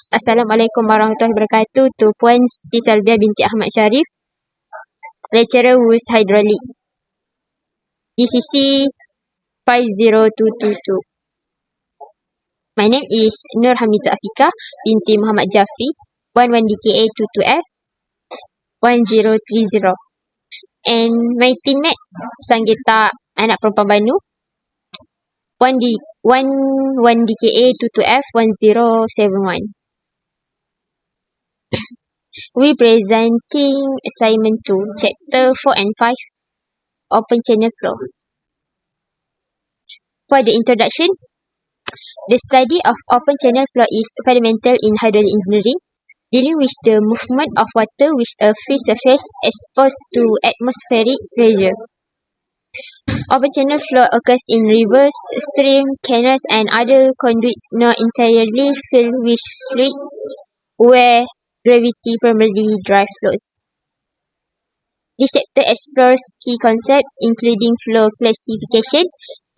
Assalamualaikum warahmatullahi wabarakatuh to Puan Siti Salbia binti Ahmad Sharif, lecturer WUS Hydraulic, DCC 50222. My name is Nur Hamiza Afika binti Muhammad Jafri, 11DKA 22F 1030. And my teammates Sanggita anak perempuan Banu, 11DKA 22F 1071. We presenting assignment 2, chapter 4 and 5, open channel flow. For the introduction, the study of open channel flow is fundamental in hydraulic engineering, dealing with the movement of water with a free surface exposed to atmospheric pressure. Open channel flow occurs in rivers, streams, canals, and other conduits not entirely filled with fluid, where gravity primarily drives flows. This chapter explores key concepts including flow classification,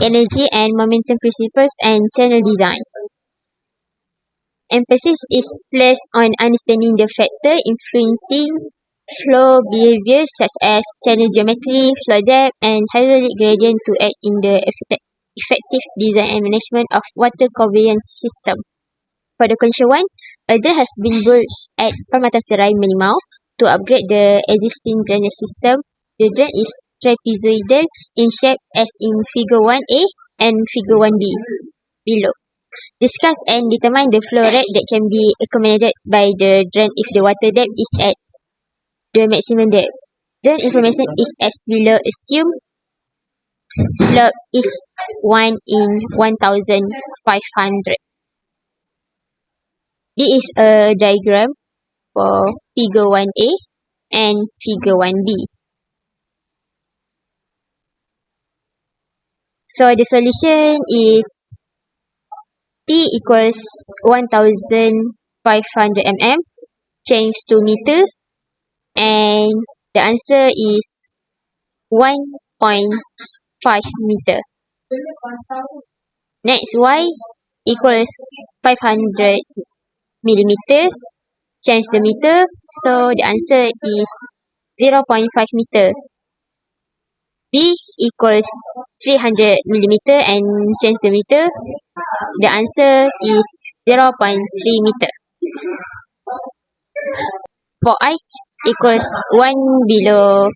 energy and momentum principles, and channel design. Emphasis is placed on understanding the factors influencing flow behavior such as channel geometry, flow depth, and hydraulic gradient to aid in the effective design and management of water conveyance system. For the question 1, a drain has been built at Permata Serai, Merlimau to upgrade the existing drainage system. The drain is trapezoidal in shape as in figure 1A and figure 1B below. Discuss and determine the flow rate that can be accommodated by the drain if the water depth is at the maximum depth. Drain information is as below. Assume slope is 1 in 1500. This is a diagram for figure 1A and figure 1B. So the solution is T equals 1500 mm, change to meter, and the answer is 1.5 meter. Next, Y equals 500 millimeter, change the meter, so the answer is 0.5 meter. B equals 300 millimeter and change the meter, the answer is 0.3 meter. For I equals 1 below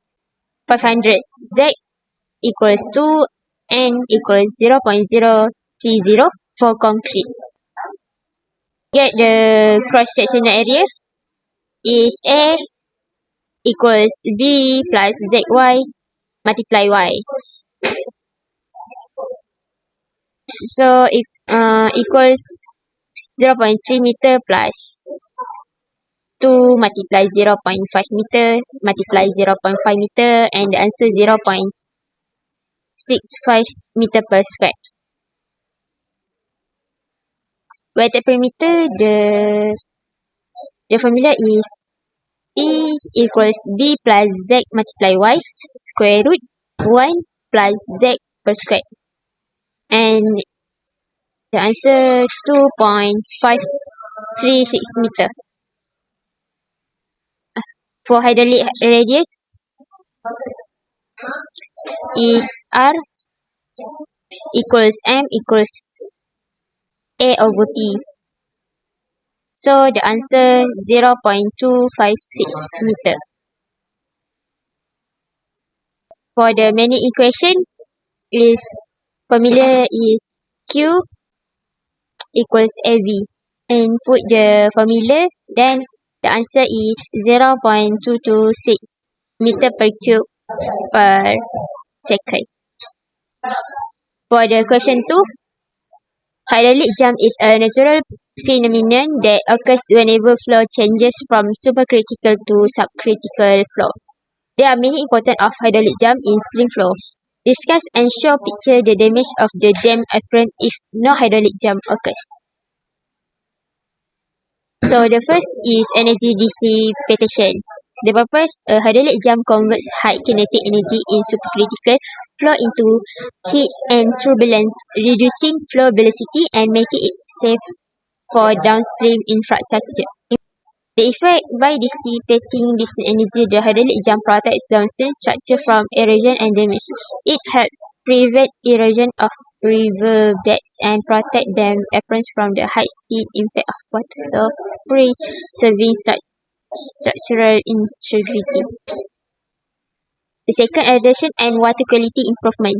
500, Z equals 2, N equals 0.030 for concrete. Get the cross-sectional area is A equals B plus ZY multiply Y. So it equals 0.3 meter plus 2 multiply 0.5 meter multiply 0.5 meter, and the answer 0.65 meter per square. Weighted perimeter, the formula is P equals B plus Z multiply Y square root 1 plus Z per square. And the answer 2.536 meter. For hydraulic radius is R equals M equals A over P. So the answer 0.256 meter. For the manual equation is formula is Q equals AV, and put the formula, then the answer is 0.226 meter per cube per second. For the question 2, hydraulic jump is a natural phenomenon that occurs whenever flow changes from supercritical to subcritical flow. There are many importance of hydraulic jump in stream flow. Discuss and show picture the damage of the dam apparent if no hydraulic jump occurs. So the first is energy dissipation. The purpose, a hydraulic jump converts high kinetic energy in supercritical flow into heat and turbulence, reducing flow velocity and making it safe for downstream infrastructure. The effect by dissipating this energy, the hydraulic jump protects downstream structure from erosion and damage. It helps prevent erosion of riverbeds and protect them aprons from the high-speed impact of water, preserving structural integrity. The second, aeration and water quality improvement.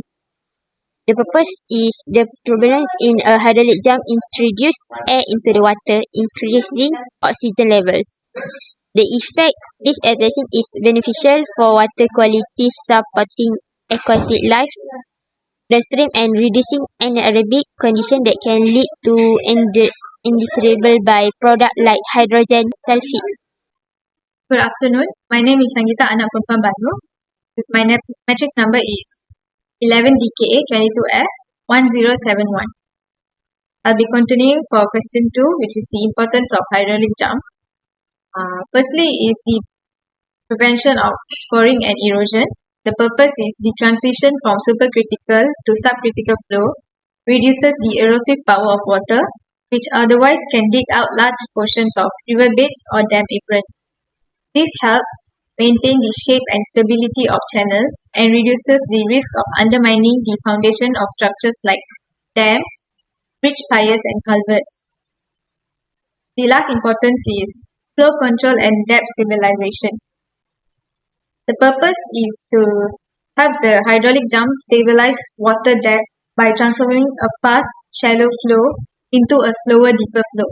The purpose is the turbulence in a hydraulic jump introduce air into the water, increasing oxygen levels. The effect this aeration is beneficial for water quality, supporting aquatic life downstream and reducing anaerobic condition that can lead to undesirable byproduct like hydrogen sulfide. Good afternoon. My name is Sangeeta Anak Perempuan Bandung. With my matrix number is 11 DKA 22F 1071. I'll be continuing for question 2, which is the importance of hydraulic jump. Firstly is the prevention of scoring and erosion. The purpose is the transition from supercritical to subcritical flow reduces the erosive power of water, which otherwise can dig out large portions of riverbeds or dam apron. This helps maintain the shape and stability of channels and reduces the risk of undermining the foundation of structures like dams, bridge piers and culverts. The last importance is flow control and depth stabilization. The purpose is to have the hydraulic jump stabilize water depth by transforming a fast, shallow flow into a slower, deeper flow.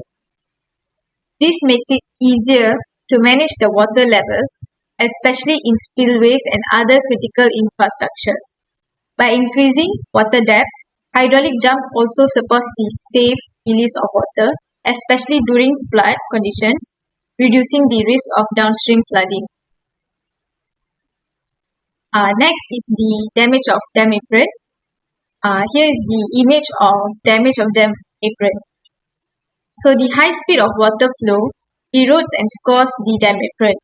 This makes it easier to manage the water levels, especially in spillways and other critical infrastructures. By increasing water depth, hydraulic jump also supports the safe release of water, especially during flood conditions, reducing the risk of downstream flooding. Next is the damage of dam apron. Here is the image of damage of dam apron. So the high speed of water flow erodes and scores the dam apron,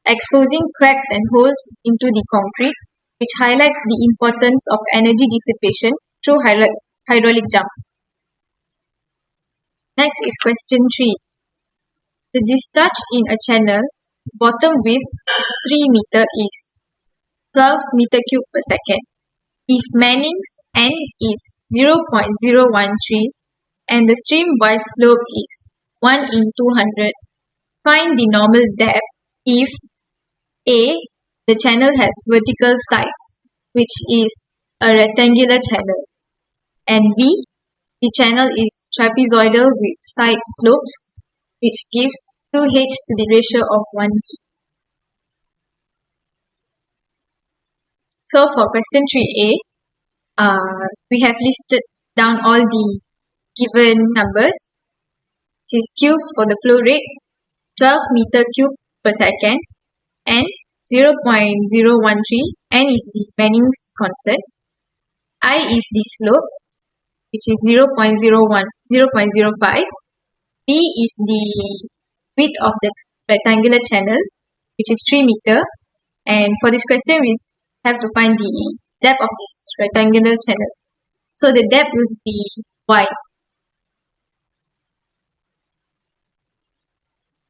exposing cracks and holes into the concrete, which highlights the importance of energy dissipation through hydraulic jump. Next is question 3. The discharge in a channel bottom width 3 meter is 12 meter cube per second. If Manning's N is 0.013 and the stream-wise slope is 1 in 200, find the normal depth if A. The channel has vertical sides, which is a rectangular channel, and B. The channel is trapezoidal with side slopes, which gives 2h to the ratio of 1b. So for question 3a, we have listed down all the given numbers, which is Q for the flow rate, 12 meter cube per second, and 0.013, N is the Manning's constant, I is the slope, which is 0.05, B is the width of the rectangular channel, which is 3 meter, and for this question we have to find the depth of this rectangular channel. So the depth will be Y.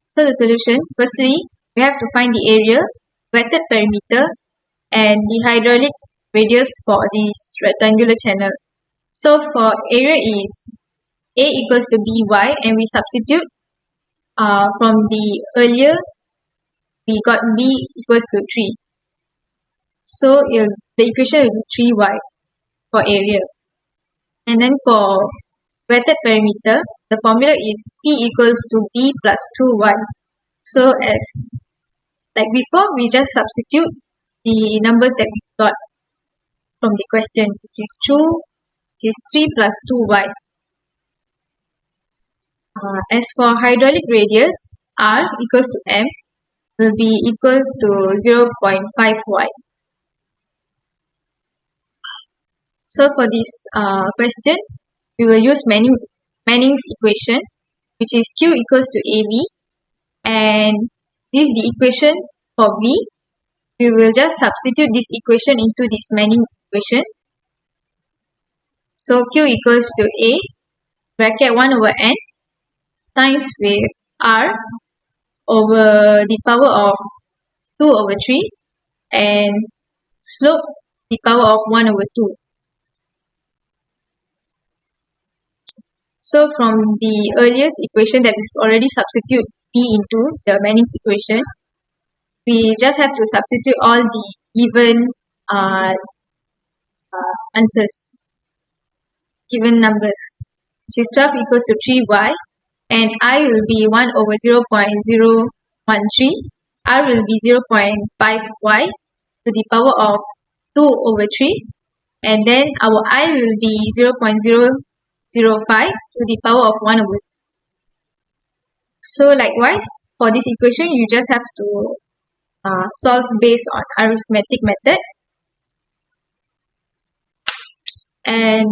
So the solution, firstly, we have to find the area, wetted perimeter, and the hydraulic radius for this rectangular channel. So for area is A equals to BY, and we substitute from the earlier, we got B equals to 3. So the equation will be 3Y for area. And then for wetted perimeter, the formula is P equals to B plus 2Y. So as like before, we just substitute the numbers that we got from the question, which is 3 plus 2Y. As for hydraulic radius, R equals to M will be equals to 0.5Y. So for this question, we will use Manning's equation, which is Q equals to AB, and this is the equation for B. We will just substitute this equation into this Manning equation. So Q equals to A, bracket 1 over N, times with r over the power of 2 over 3 and slope the power of 1 over 2. So from the earliest equation that we've already substitute b into the Manning's equation, we just have to substitute all the given answers, given numbers, which is 12 equals to 3y, and I will be 1 over 0.013, r will be 0.5y to the power of 2 over 3, and then our I will be 0.005 to the power of 1 over 2. So likewise, for this equation, you just have to solve based on arithmetic method. And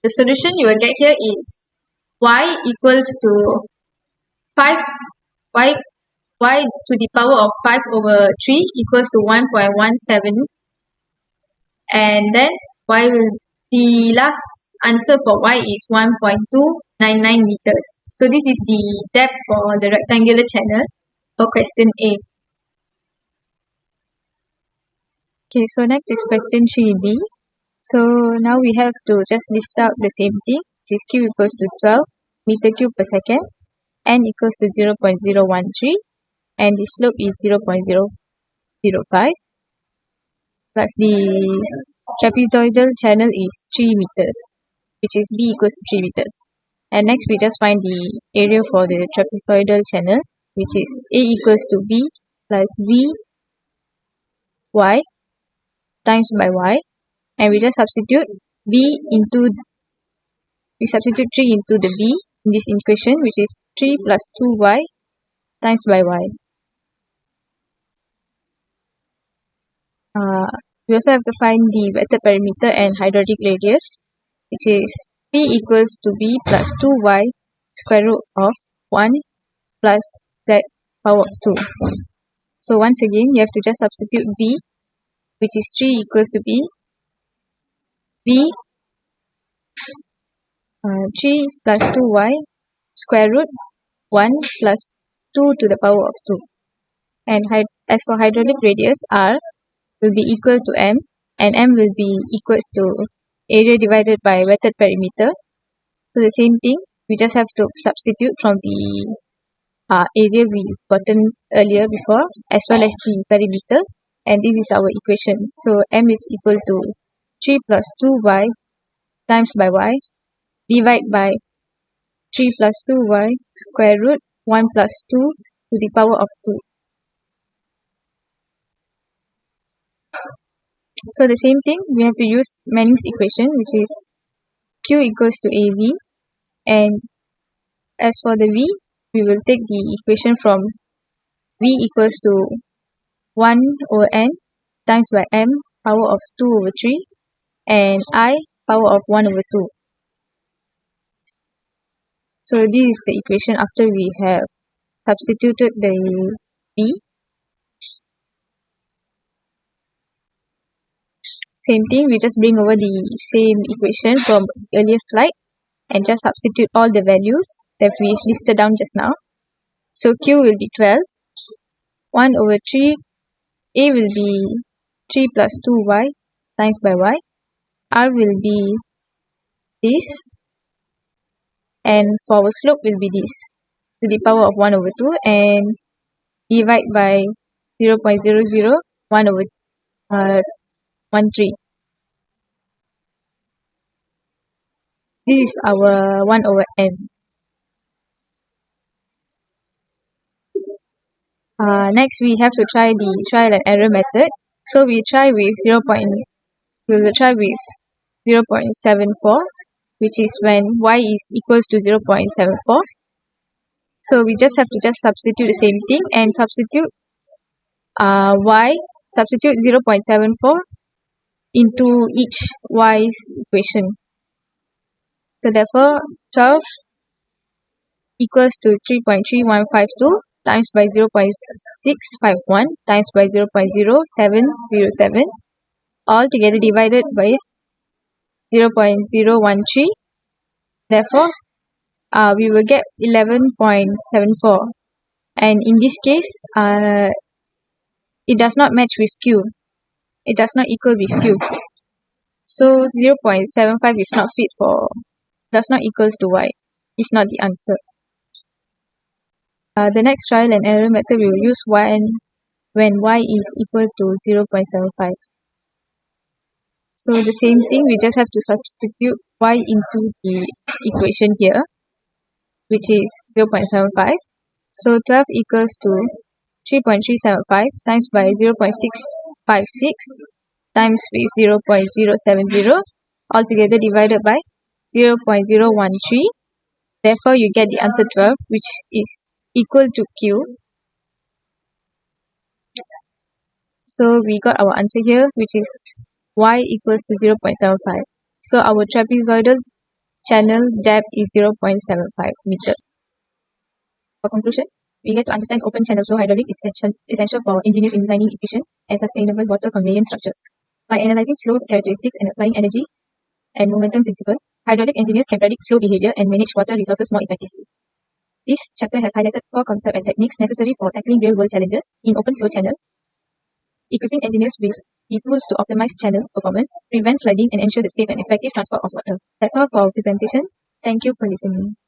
the solution you will get here is y equals to 5, y to the power of 5 over 3 equals to 1.17, and then the last answer for y is 1.299 meters. So this is the depth for the rectangular channel for question A. Okay, so next is question 3b. So now we have to just list out the same thing, which is q equals to 12 meter cube per second, n equals to 0.013, and the slope is 0.005, plus the trapezoidal channel is 3 meters, which is b equals to 3 meters. And next we just find the area for the trapezoidal channel, which is a equals to b plus z y times by y, and we just substitute 3 into the b in this equation, which is 3 plus 2y times by y. We also have to find the vector perimeter and hydraulic radius, which is p equals to b plus 2y square root of 1 plus z power of 2. So once again, you have to just substitute b, which is 3 equals to b 3 plus 2y square root 1 plus 2 to the power of 2. And as for hydraulic radius, r will be equal to m, and m will be equal to area divided by vector perimeter. So the same thing, we just have to substitute from the area we gotten earlier before, as well as the perimeter, and this is our equation. So m is equal to 3 plus 2y times by y divide by 3 plus 2y square root 1 plus 2 to the power of 2. So the same thing, we have to use Manning's equation, which is q equals to av, and as for the v, we will take the equation from v equals to 1 over n times by m power of 2 over 3 and I power of 1 over 2. So this is the equation after we have substituted the v. Same thing, we just bring over the same equation from earlier slide and just substitute all the values that we listed down just now. So q will be 12, 1 over 3, a will be 3 plus 2y times by y, r will be this, and for our slope will be this, to the power of 1 over 2, and divide by 0.001 over 13. This is our 1 over n. Next, we have to try the trial and error method. So we will try with 0.74, which is when y is equals to 0.74. So we just have to substitute the same thing and substitute 0.74 into each y's equation. So therefore 12 equals to 3.3152 times by 0.651 times by 0.0707, all together divided by 0.013. Therefore we will get 11.74. And in this case, it does not match with Q. It does not equal with Q. So 0.75 is not fit for, does not equals to Y. It's not the answer. The next trial and error method we will use when Y is equal to 0.75. So the same thing, we just have to substitute Y into the equation here, which is 0.75. So 12 equals to 3.375 times by 0.656 times with 0.070, altogether divided by 0.013. Therefore, you get the answer 12, which is equal to Q. So we got our answer here, which is Y equals to 0.75. So our trapezoidal channel depth is 0.75 meter. For conclusion, we get to understand open channel flow hydraulic is essential for engineers in designing efficient and sustainable water conveyance structures. By analyzing flow characteristics and applying energy and momentum principle, hydraulic engineers can predict flow behavior and manage water resources more effectively. This chapter has highlighted 4 concepts and techniques necessary for tackling real-world challenges in open flow channels, equipping engineers with the tools to optimize channel performance, prevent flooding, and ensure the safe and effective transport of water. That's all for our presentation. Thank you for listening.